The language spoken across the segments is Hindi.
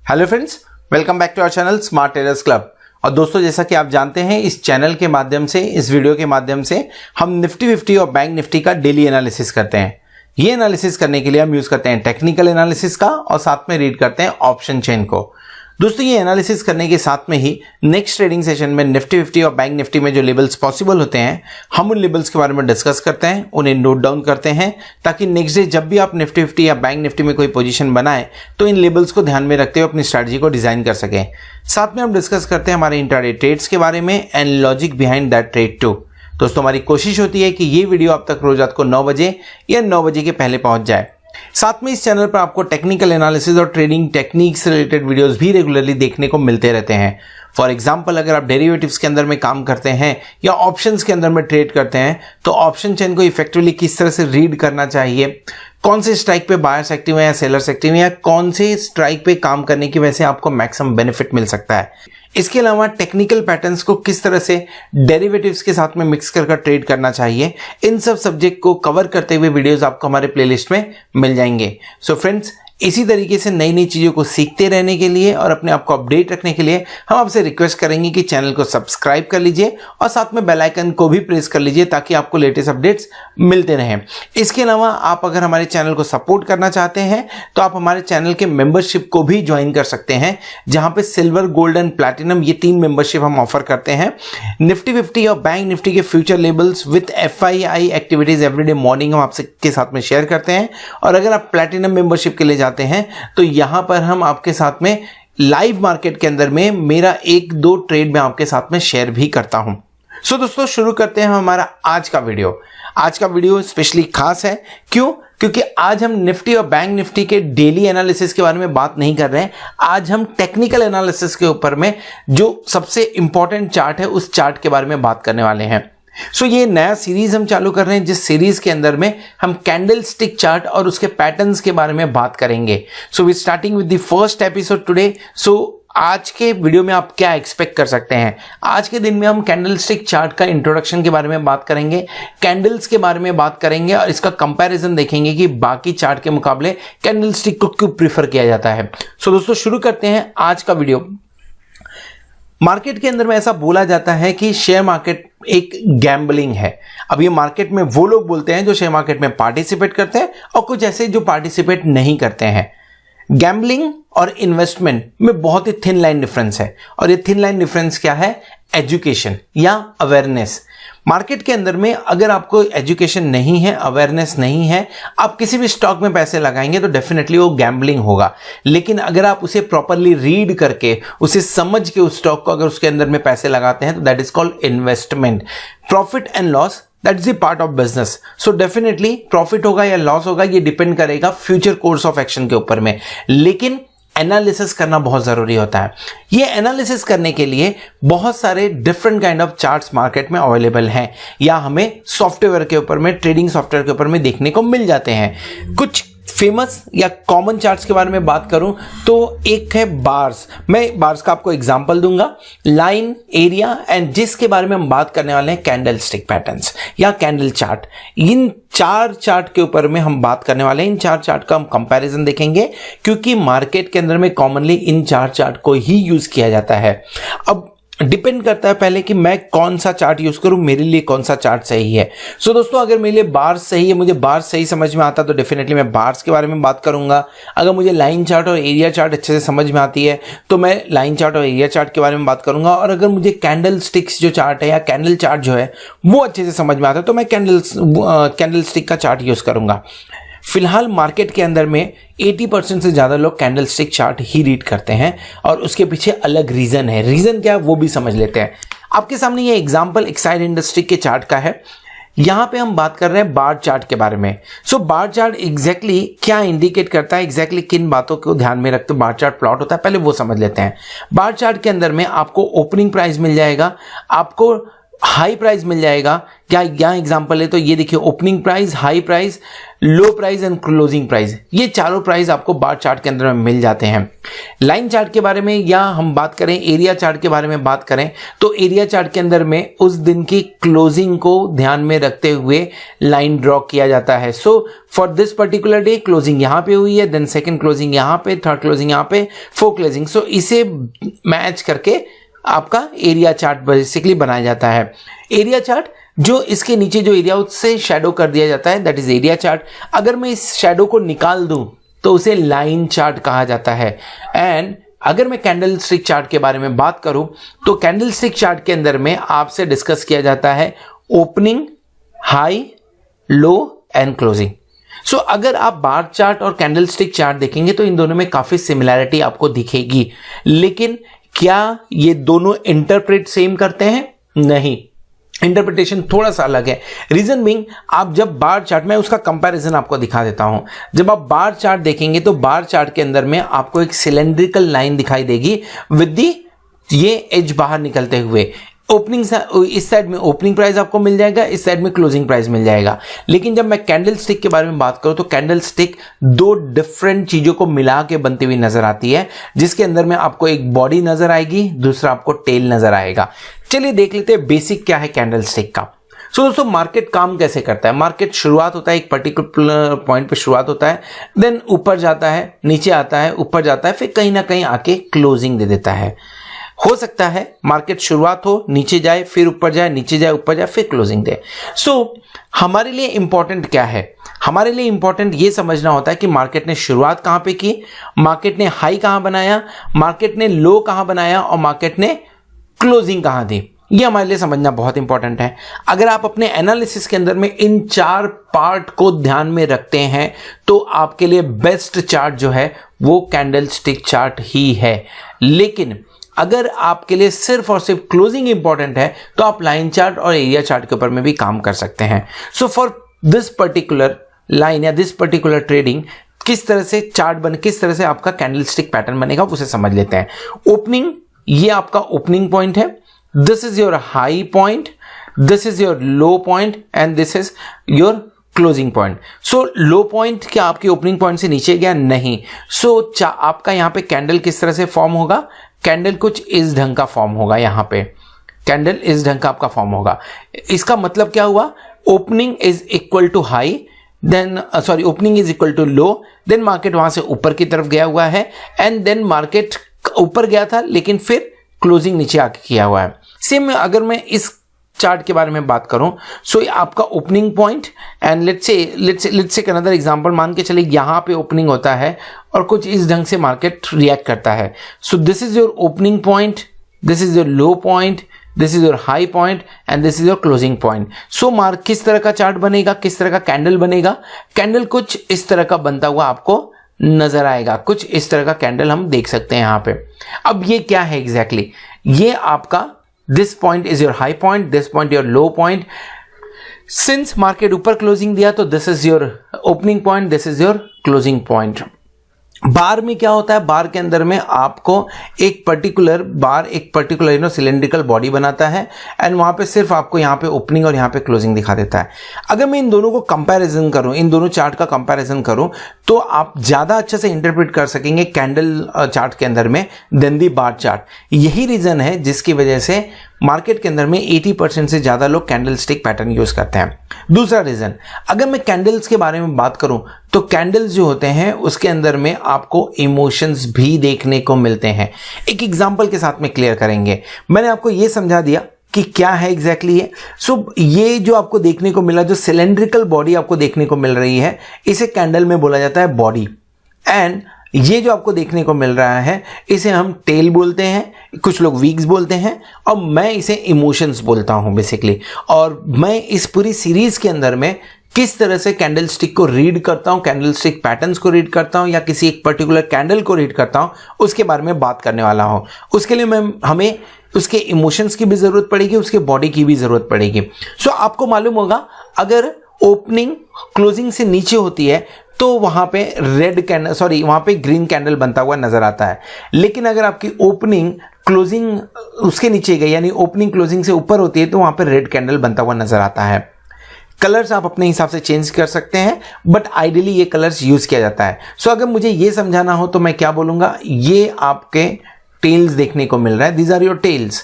Hello friends, welcome back to our channel smart traders club. और दोस्तों, जैसा कि आप जानते हैं, इस चैनल के माध्यम से, इस वीडियो के माध्यम से हम निफ्टी 50 और बैंक निफ्टी का डेली एनालिसिस करते हैं। ये एनालिसिस करने के लिए हम यूज करते हैं टेक्निकल एनालिसिस का और साथ में रीड करते हैं ऑप्शन चेन को। दोस्तों, ये एनालिसिस करने के साथ में ही नेक्स्ट ट्रेडिंग सेशन में निफ्टी 50 और बैंक निफ्टी में जो लेवल्स पॉसिबल होते हैं, हम उन लेवल्स के बारे में डिस्कस करते हैं, उन्हें नोट डाउन करते हैं, ताकि नेक्स्ट डे जब भी आप निफ्टी 50 या बैंक निफ्टी में कोई पोजीशन बनाएं तो इन लेवल्स को ध्यान में रखते हुए अपनी स्ट्रैटेजी को डिजाइन कर सकें। साथ में हम डिस्कस करते हैं हमारे इंट्राडे ट्रेड्स के बारे में and logic behind that trade too. दोस्तों, हमारी कोशिश होती है कि ये वीडियो आप तक रोज रात को 9 बजे या 9 बजे के पहले पहुंच जाए। साथ में इस चैनल पर आपको टेक्निकल एनालिसिस और ट्रेडिंग टेक्निक्स से रिलेटेड वीडियोस भी रेगुलरली देखने को मिलते रहते हैं। फॉर एग्जांपल, अगर आप डेरिवेटिव्स के अंदर में काम करते हैं या ऑप्शंस के अंदर में ट्रेड करते हैं, तो ऑप्शन चेन को इफेक्टिवली किस तरह से रीड करना चाहिए, कौन से स्ट्राइक पे बायर्स एक्टिव है या सेलर्स एक्टिव है, या कौन से स्ट्राइक पे काम करने की वजह से आपको मैक्सिमम बेनिफिट मिल सकता है। इसके अलावा टेक्निकल पैटर्न्स को किस तरह से डेरिवेटिव्स के साथ में मिक्स कर ट्रेड करना चाहिए, इन सब सब्जेक्ट को कवर करते हुए वीडियोस आपको हमारे प्लेलिस्ट में मिल जाएंगे। सो फ्रेंड्स, इसी तरीके से नई नई चीज़ों को सीखते रहने के लिए और अपने आप को अपडेट रखने के लिए हम आपसे रिक्वेस्ट करेंगे कि चैनल को सब्सक्राइब कर लीजिए और साथ में बेल आइकन को भी प्रेस कर लीजिए, ताकि आपको लेटेस्ट अपडेट्स मिलते रहें। इसके अलावा आप अगर हमारे चैनल को सपोर्ट करना चाहते हैं तो आप हमारे चैनल के मेंबरशिप को भी ज्वाइन कर सकते हैं, जहां पे सिल्वर, गोल्ड एंड प्लैटिनम, ये 3 मेंबरशिप हम ऑफर करते हैं। निफ्टी 50 और बैंक निफ्टी के future levels with FII activities everyday morning हम आपसे के साथ में शेयर करते हैं। और अगर आप प्लैटिनम मेंबरशिप के लिए जाते हैं तो यहां पर हम आपके साथ में लाइव मार्केट के अंदर में मेरा 1-2 ट्रेड में आपके साथ में शेयर भी करता हूं। सो दोस्तों, शुरू करते हैं हमारा आज का वीडियो। आज का वीडियो स्पेशली खास है। क्यों? क्योंकि आज हम निफ्टी और बैंक निफ्टी के डेली एनालिसिस के बारे में बात नहीं कर रहे हैं। आज हम टेक्निकल एनालिसिस के ऊपर में जो सबसे इंपॉर्टेंट चार्ट है, उस चार्ट के बारे में बात करने वाले हैं। सो ये नया सीरीज हम चालू कर रहे हैं, जिस सीरीज के अंदर में हम कैंडल स्टिक चार्ट और उसके पैटर्न्स के बारे में बात करेंगे। So we starting with the first episode today. So आज के वीडियो में आप क्या एक्सपेक्ट कर सकते हैं? आज के दिन में हम कैंडल स्टिक चार्ट का इंट्रोडक्शन के बारे में बात करेंगे, कैंडल्स के बारे में बात करेंगे और इसका कंपैरिजन देखेंगे कि बाकी चार्ट के मुकाबले कैंडल स्टिक को क्यों प्रीफर किया जाता है। सो दोस्तों, शुरू करते हैं आज का वीडियो। मार्केट के अंदर में ऐसा बोला जाता है कि शेयर मार्केट एक गैम्बलिंग है। अब ये मार्केट में वो लोग बोलते हैं जो शेयर मार्केट में पार्टिसिपेट करते हैं और कुछ ऐसे जो पार्टिसिपेट नहीं करते हैं। गैम्बलिंग और इन्वेस्टमेंट में बहुत ही थिन लाइन डिफरेंस है। और ये थिन लाइन डिफरेंस क्या है? एजुकेशन या अवेयरनेस। मार्केट के अंदर में अगर आपको एजुकेशन नहीं है, अवेयरनेस नहीं है, आप किसी भी स्टॉक में पैसे लगाएंगे तो डेफिनेटली वो गैम्बलिंग होगा। लेकिन अगर आप उसे प्रॉपरली रीड करके, उसे समझ के उस स्टॉक को अगर उसके अंदर में पैसे लगाते हैं तो that is called investment. Profit and loss, that is the part of business. So definitely profit होगा या लॉस होगा, ये डिपेंड करेगा फ्यूचर कोर्स ऑफ एक्शन के ऊपर में। लेकिन एनालिसिस करना बहुत जरूरी होता है। ये एनालिसिस करने के लिए बहुत सारे different kind of charts market में अवेलेबल हैं, या हमें सॉफ्टवेयर के ऊपर में, ट्रेडिंग सॉफ्टवेयर के ऊपर में देखने को मिल जाते हैं। कुछ फेमस या कॉमन चार्ट्स के बारे में बात करूं तो एक है बार्स। मैं बार्स का आपको एग्जांपल दूंगा, लाइन, एरिया एंड जिसके बारे में हम बात करने वाले हैं कैंडल स्टिक पैटर्न्स या कैंडल चार्ट। इन 4 चार्ट के ऊपर में हम बात करने वाले हैं। इन 4 चार्ट का हम कंपैरिजन देखेंगे, क्योंकि मार्केट के अंदर में कॉमनली इन 4 चार्ट को ही यूज किया जाता है। अब डिपेंड करता है पहले कि मैं कौन सा चार्ट यूज करूं, मेरे लिए कौन सा चार्ट सही है। सो दोस्तों, अगर मेरे लिए बार्स सही है, मुझे बार्स सही समझ में आता, तो डेफिनेटली मैं बार्स के बारे में बात करूंगा। अगर मुझे लाइन चार्ट और एरिया चार्ट अच्छे से समझ में आती है तो मैं लाइन चार्ट और एरिया चार्ट के बारे में बात करूंगा। और अगर मुझे कैंडल स्टिक्स जो चार्ट है या कैंडल चार्ट जो है वो अच्छे से समझ में आता है तो मैं कैंडल स्टिक का चार्ट यूज करूंगा। फिलहाल मार्केट के अंदर में 80% से ज्यादा लोग कैंडल स्टिक चार्ट ही रीड करते हैं, और उसके पीछे अलग रीजन है। रीजन क्या है वो भी समझ लेते हैं। आपके सामने ये एग्जांपल एक्साइड इंडस्ट्री के चार्ट का है। यहां पे हम बात कर रहे हैं बार चार्ट के बारे में। सो बार चार्ट एग्जैक्टली क्या इंडिकेट करता है, एग्जैक्टली किन बातों को ध्यान में रखते बार चार्ट प्लॉट होता है, पहले वो समझ लेते हैं। बार चार्ट के अंदर में आपको ओपनिंग प्राइस मिल जाएगा, आपको हाई प्राइस मिल जाएगा। क्या यहाँ एग्जांपल है तो ये देखिए, opening price, high price, low price and closing price, ये चारों प्राइस आपको बार चार्ट के अंदर में मिल जाते हैं। लाइन चार्ट के बारे में या हम बात करें एरिया चार्ट के बारे में बात करें तो एरिया चार्ट के अंदर में उस दिन की क्लोजिंग को ध्यान में रखते हुए लाइन ड्रॉ किया जाता है। So for this particular day closing यहां पे हुई है, देन सेकंड क्लोजिंग यहां पे, थर्ड क्लोजिंग यहां पे, फोर्थ क्लोजिंग। सो इसे मैच करके आपका एरिया चार्ट बेसिकली बनाया जाता है। एरिया चार्ट जो इसके नीचे जो एरिया उससे शैडो कर दिया जाता है, दैट इज एरिया चार्ट। अगर मैं इस शैडो को निकाल दूं तो उसे लाइन चार्ट कहा जाता है। एंड अगर मैं कैंडल स्टिक चार्ट के बारे में बात करूं तो कैंडल स्टिक चार्ट के अंदर में आपसे डिस्कस किया जाता है opening, high, low and closing. So अगर आप बार चार्ट और कैंडल स्टिक चार्ट देखेंगे तो इन दोनों में काफी सिमिलैरिटी आपको दिखेगी, लेकिन क्या ये दोनों इंटरप्रेट सेम करते हैं? नहीं, इंटरप्रिटेशन थोड़ा सा अलग है। रीजन बीइंग, आप जब बार चार्ट में उसका कंपैरिजन आपको दिखा देता हूं। जब आप बार चार्ट देखेंगे तो बार चार्ट के अंदर में आपको एक सिलेंड्रिकल लाइन दिखाई देगी विद दी ये एज बाहर निकलते हुए। ओपनिंग इस साइड में ओपनिंग प्राइस आपको मिल जाएगा, इस साइड में क्लोजिंग प्राइस मिल जाएगा। लेकिन जब मैं कैंडल स्टिक के बारे में बात करूं तो कैंडल स्टिक दो डिफरेंट चीजों को मिला के बनती हुई नजर आती है, जिसके अंदर में आपको एक बॉडी नजर आएगी, दूसरा आपको टेल नजर आएगा। चलिए देख लेते हैं बेसिक क्या है कैंडल स्टिक का। सो दोस्तों, मार्केट काम कैसे करता है? मार्केट शुरुआत होता है एक पर्टिकुलर पॉइंट पे शुरुआत होता है, देन ऊपर जाता है, नीचे आता है, ऊपर जाता है, फिर कहीं ना कहीं आके क्लोजिंग दे देता है। हो सकता है मार्केट शुरुआत हो, नीचे जाए, फिर ऊपर जाए, नीचे जाए, ऊपर जाए, फिर क्लोजिंग दे। सो हमारे लिए इंपॉर्टेंट क्या है? हमारे लिए इंपॉर्टेंट ये समझना होता है कि मार्केट ने शुरुआत कहां पे की, मार्केट ने हाई कहां बनाया, मार्केट ने लो कहां बनाया और मार्केट ने क्लोजिंग कहां दी। ये हमारे लिए समझना बहुत इंपॉर्टेंट है। अगर आप अपने एनालिसिस के अंदर में इन चार पार्ट को ध्यान में रखते हैं तो आपके लिए बेस्ट चार्ट जो है वो कैंडल स्टिक चार्ट ही है। लेकिन अगर आपके लिए सिर्फ और सिर्फ क्लोजिंग इंपॉर्टेंट है तो आप लाइन चार्ट और एरिया चार्ट के ऊपर में भी काम कर सकते हैं। So for this particular line या दिस पर्टिकुलर ट्रेडिंग किस तरह से चार्ट किस तरह से आपका कैंडल स्टिक पैटर्न बनेगा उसे समझ लेते हैं। ओपनिंग, ये आपका ओपनिंग पॉइंट है, this is your high point, this is your low point and this is your closing point. So low point क्या आपके ओपनिंग पॉइंट से नीचे गया? नहीं। सो आपका यहां पे कैंडल किस तरह से फॉर्म होगा? कैंडल कुछ इस ढंग का फॉर्म होगा, यहां पे कैंडल इस ढंग का आपका फॉर्म होगा। इसका मतलब क्या हुआ? Opening is equal to high, then opening is equal to low, then market वहां से ऊपर की तरफ गया हुआ है एंड देन मार्केट ऊपर गया था लेकिन फिर क्लोजिंग नीचे आके किया हुआ है। सेम अगर मैं इस चार्ट के बारे में बात करूं, सो आपका opening point and let's say another example मान के चले, यहां पे ओपनिंग होता है और कुछ इस ढंग से मार्केट रिएक्ट करता है। So this is your opening point, this is your low point, this is your high point and this is your closing point. So किस तरह का चार्ट बनेगा, किस तरह का कैंडल बनेगा? कैंडल कुछ इस तरह का बनता हुआ आपको नजर आएगा, कुछ इस तरह का कैंडल हम देख सकते हैं यहां पे। अब ये क्या है एग्जैक्टली? ये आपका this point is your high point, this point your low point. Since market ऊपर क्लोजिंग दिया तो this is your opening point, this is your closing point. Bar में क्या होता है? बार के अंदर में आपको एक पर्टिकुलर सिलेंड्रिकल बॉडी बनाता है एंड वहां पे सिर्फ आपको यहां पे ओपनिंग और यहां पे क्लोजिंग दिखा देता है। अगर मैं इन दोनों को कंपैरिजन करूं, इन दोनों चार्ट का कंपैरिजन करूं तो आप ज्यादा अच्छे से इंटरप्रेट कर सकेंगे कैंडल चार्ट के अंदर में देन दी बार चार्ट। यही रीजन है जिसकी वजह से मार्केट के अंदर में 80% से ज्यादा लोग कैंडल स्टिक पैटर्न यूज करते हैं। दूसरा रीजन, अगर मैं कैंडल्स के बारे में बात करूं तो कैंडल्स जो होते हैं उसके अंदर में आपको इमोशंस भी देखने को मिलते हैं। एक एग्जांपल के साथ में क्लियर करेंगे। मैंने आपको यह समझा दिया कि क्या है एग्जैक्टली है। सो ये जो आपको देखने को मिला, जो सिलेंड्रिकल बॉडी आपको देखने को मिल रही है, इसे कैंडल में बोला जाता है बॉडी। एंड ये जो आपको देखने को मिल रहा है इसे हम टेल बोलते हैं, कुछ लोग वीक्स बोलते हैं और मैं इसे इमोशंस बोलता हूं बेसिकली। और मैं इस पूरी सीरीज के अंदर में किस तरह से कैंडल स्टिक को रीड करता हूं, कैंडल स्टिक पैटर्न्स को रीड करता हूं या किसी एक पर्टिकुलर कैंडल को रीड करता हूं, उसके बारे में बात करने वाला हूं। उसके लिए हमें उसके इमोशंस की भी जरूरत पड़ेगी, उसके बॉडी की भी जरूरत पड़ेगी। सो आपको मालूम होगा अगर ओपनिंग क्लोजिंग से नीचे होती है तो वहां पे वहां पे ग्रीन कैंडल बनता हुआ नजर आता है। लेकिन अगर आपकी ओपनिंग क्लोजिंग उसके नीचे गई, यानी ओपनिंग क्लोजिंग से ऊपर होती है, तो वहां पे रेड कैंडल बनता हुआ नजर आता है। कलर्स आप अपने हिसाब से चेंज कर सकते हैं, बट आइडियली ये कलर्स यूज किया जाता है। सो अगर मुझे ये समझाना हो तो मैं क्या बोलूंगा, ये आपके टेल्स देखने को मिल रहा है, दीज आर योर टेल्स।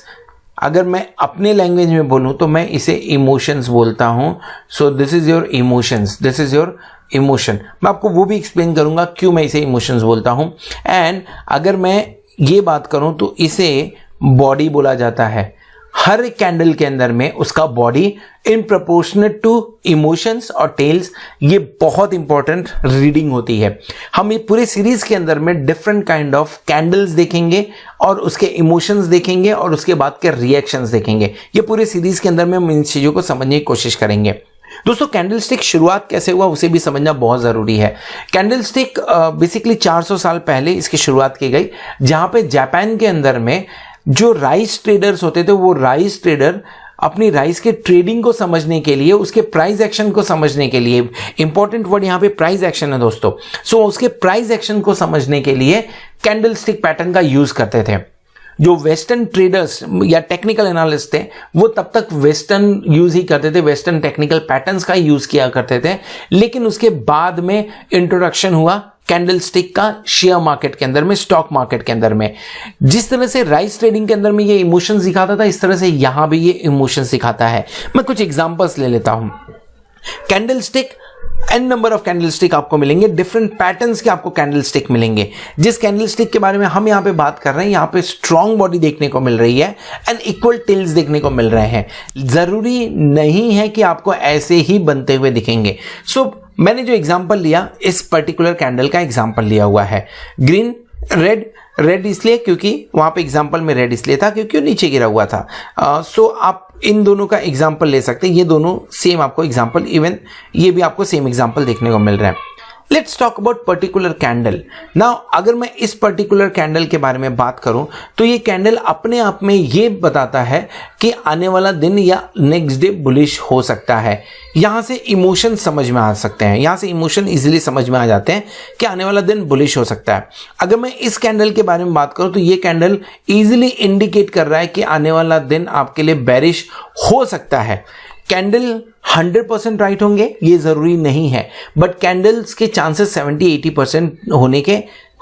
अगर मैं अपने लैंग्वेज में बोलूं तो मैं इसे इमोशंस बोलता हूं। सो this is your emotions, this is your emotion. मैं आपको वो भी एक्सप्लेन करूंगा क्यों मैं इसे इमोशंस बोलता हूं। एंड अगर मैं ये बात करूं तो इसे बॉडी बोला जाता है। हर एक कैंडल के अंदर में उसका body in proportionate to emotions और टेल्स, ये बहुत इंपॉर्टेंट रीडिंग होती है। हम ये पूरे सीरीज के अंदर में डिफरेंट काइंड ऑफ कैंडल्स देखेंगे और उसके इमोशंस देखेंगे और उसके बाद के रिएक्शंस देखेंगे। ये पूरे सीरीज के अंदर में हम इन चीजों को समझने की कोशिश करेंगे। दोस्तों, कैंडलस्टिक शुरुआत कैसे हुआ उसे भी समझना बहुत जरूरी है। कैंडलस्टिक बेसिकली 400 साल पहले इसकी शुरुआत की गई, जहां पे जापान के अंदर में जो राइस ट्रेडर्स होते थे, वो राइस ट्रेडर अपनी राइस के ट्रेडिंग को समझने के लिए, उसके प्राइस एक्शन को समझने के लिए, इंपॉर्टेंट वर्ड यहां पे प्राइस एक्शन है दोस्तों। सो उसके प्राइस एक्शन को समझने के लिए कैंडलस्टिक पैटर्न का यूज करते थे। जो वेस्टर्न ट्रेडर्स या टेक्निकल एनालिस्ट थे, वो तब तक वेस्टर्न यूज ही करते थे, वेस्टर्न टेक्निकल पैटर्न्स का यूज किया करते थे। लेकिन उसके बाद में इंट्रोडक्शन हुआ कैंडलस्टिक का शेयर मार्केट के अंदर में, स्टॉक मार्केट के अंदर में। जिस तरह से राइस ट्रेडिंग के अंदर में ये इमोशंस दिखाता था, इस तरह से यहां भी ये इमोशंस दिखाता है। मैं कुछ एग्जांपल्स ले लेता हूं। Candlestick, an number of candlestick आपको मिलेंगे, डिफरेंट पैटर्न्स के आपको कैंडलस्टिक मिलेंगे। जिस कैंडलस्टिक के बारे में हम यहां पे बात कर रहे हैं, यहां पे स्ट्रॉन्ग बॉडी देखने को मिल रही है एंड इक्वल टेल्स देखने को मिल रहे हैं। जरूरी नहीं है कि आपको ऐसे ही बनते हुए दिखेंगे। सो मैंने जो एग्जांपल लिया, इस पर्टिकुलर कैंडल का एग्जांपल लिया हुआ है। ग्रीन, रेड इसलिए क्योंकि वहां पे एग्जांपल में रेड इसलिए था क्योंकि वो नीचे गिरा हुआ था। सो आप इन दोनों का एग्जांपल ले सकते हैं। ये दोनों सेम आपको एग्जांपल, इवन ये भी आपको सेम एग्जांपल देखने को मिल रहा है। Let's talk about particular candle. Now अगर मैं इस पर्टिकुलर कैंडल के बारे में बात करूं तो ये कैंडल अपने आप में ये बताता है कि आने वाला दिन या नेक्स्ट डे बुलिश हो सकता है। यहां से इमोशन समझ में आ सकते हैं, यहां से इमोशन इजीली समझ में आ जाते हैं कि आने वाला दिन बुलिश हो सकता है। अगर मैं इस कैंडल के बारे में बात करूं तो ये कैंडल इजीली इंडिकेट कर रहा है कि आने वाला दिन आपके लिए बेरिश हो सकता है। कैंडल 100% राइट होंगे ये जरूरी नहीं है, बट कैंडल्स के चांसेस 70-80% होने के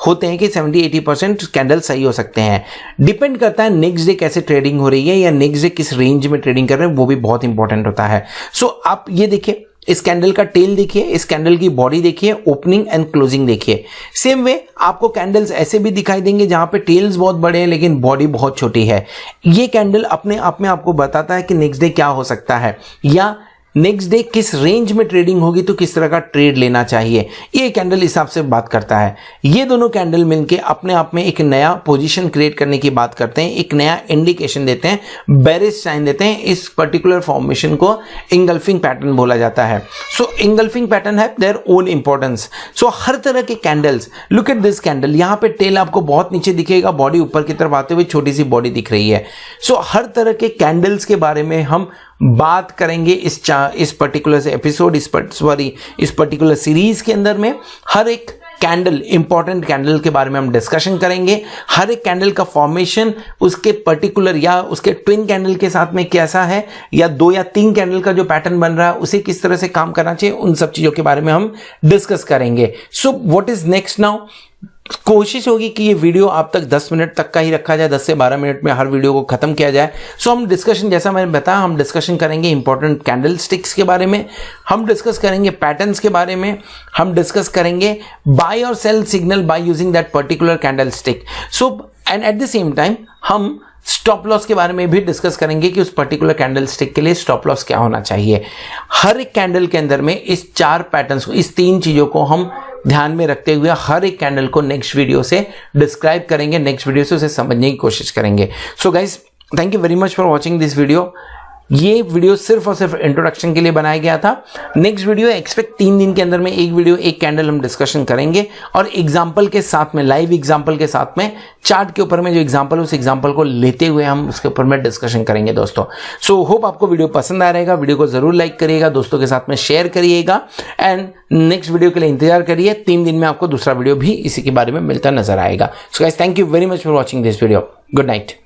होते हैं कि 70-80% कैंडल सही हो सकते हैं। डिपेंड करता है नेक्स्ट डे कैसे ट्रेडिंग हो रही है या नेक्स्ट डे किस रेंज में ट्रेडिंग कर रहे हैं, वो भी बहुत इंपॉर्टेंट होता है। सो आप ये देखिए, इस कैंडल का टेल देखिए, इस कैंडल की बॉडी देखिए, ओपनिंग एंड क्लोजिंग देखिए। सेम वे आपको कैंडल्स ऐसे भी दिखाई देंगे जहां पे टेल्स बहुत बड़े हैं लेकिन बॉडी बहुत छोटी है। ये कैंडल अपने आप में आपको बताता है कि नेक्स्ट डे क्या हो सकता है या नेक्स्ट डे किस रेंज में ट्रेडिंग होगी तो किस तरह का ट्रेड लेना चाहिए। ये कैंडल हिसाब से बात करता है। ये दोनों कैंडल मिलके अपने आप में एक नया पोजीशन क्रिएट करने की बात करते हैं, एक नया इंडिकेशन देते हैं, बेरिश साइन देते हैं। इस पर्टिकुलर फॉर्मेशन को इंगल्फिंग पैटर्न बोला जाता है। सो इंगल्फिंग पैटर्न है देयर ओन इंपॉर्टेंस। सो हर तरह के candles, look at this candle, यहां पे टेल आपको बहुत नीचे दिखेगा, बॉडी ऊपर की तरफ आते हुए छोटी सी बॉडी दिख रही है। सो हर तरह के कैंडल्स के बारे में हम बात करेंगे इस पर्टिकुलर एपिसोड, इस पर्टिकुलर सीरीज के अंदर में। हर एक कैंडल, इंपॉर्टेंट कैंडल के बारे में हम डिस्कशन करेंगे। हर एक कैंडल का फॉर्मेशन उसके पर्टिकुलर या उसके ट्विन कैंडल के साथ में कैसा है, या 2 या 3 कैंडल का जो पैटर्न बन रहा है उसे किस तरह से काम करना चाहिए, उन सब चीजों के बारे में हम डिस्कस करेंगे। So what is next now? कोशिश होगी कि ये वीडियो आप तक 10 मिनट तक का ही रखा जाए, 10 से 12 मिनट में हर वीडियो को खत्म किया जाए। सो हम डिस्कशन, जैसा मैंने बताया, हम डिस्कशन करेंगे इंपॉर्टेंट कैंडल स्टिक्स के बारे में, हम डिस्कस करेंगे पैटर्न्स के बारे में, हम डिस्कस करेंगे बाय और sell signal by using that particular candle stick. So and at the same time हम स्टॉप लॉस के बारे में भी डिस्कस करेंगे कि उस पर्टिकुलर कैंडल स्टिक के लिए स्टॉप लॉस क्या होना चाहिए। हर एक कैंडल के अंदर में इस 4 पैटर्न्स को, इस 3 चीजों को हम ध्यान में रखते हुए हर एक कैंडल को नेक्स्ट वीडियो से डिस्क्राइब करेंगे, नेक्स्ट वीडियो से उसे समझने की कोशिश करेंगे। So guys, thank you very much for watching this video. ये वीडियो सिर्फ और सिर्फ इंट्रोडक्शन के लिए बनाया गया था। नेक्स्ट वीडियो एक्सपेक्ट 3 दिन के अंदर में एक वीडियो, एक कैंडल हम डिस्कशन करेंगे और एग्जाम्पल के साथ में, लाइव एग्जाम्पल के साथ में, चार्ट के ऊपर में जो एग्जाम्पल, उस एग्जाम्पल को लेते हुए हम उसके ऊपर में डिस्कशन करेंगे दोस्तों। सो होप आपको वीडियो पसंद आ रहेगा। वीडियो को जरूर लाइक करिएगा, दोस्तों के साथ में शेयर करिएगा एंड नेक्स्ट वीडियो के लिए इंतजार करिए। 3 दिन में आपको दूसरा वीडियो भी इसी के बारे में मिलता नजर आएगा। So guys, thank you very much for watching this video. Good night.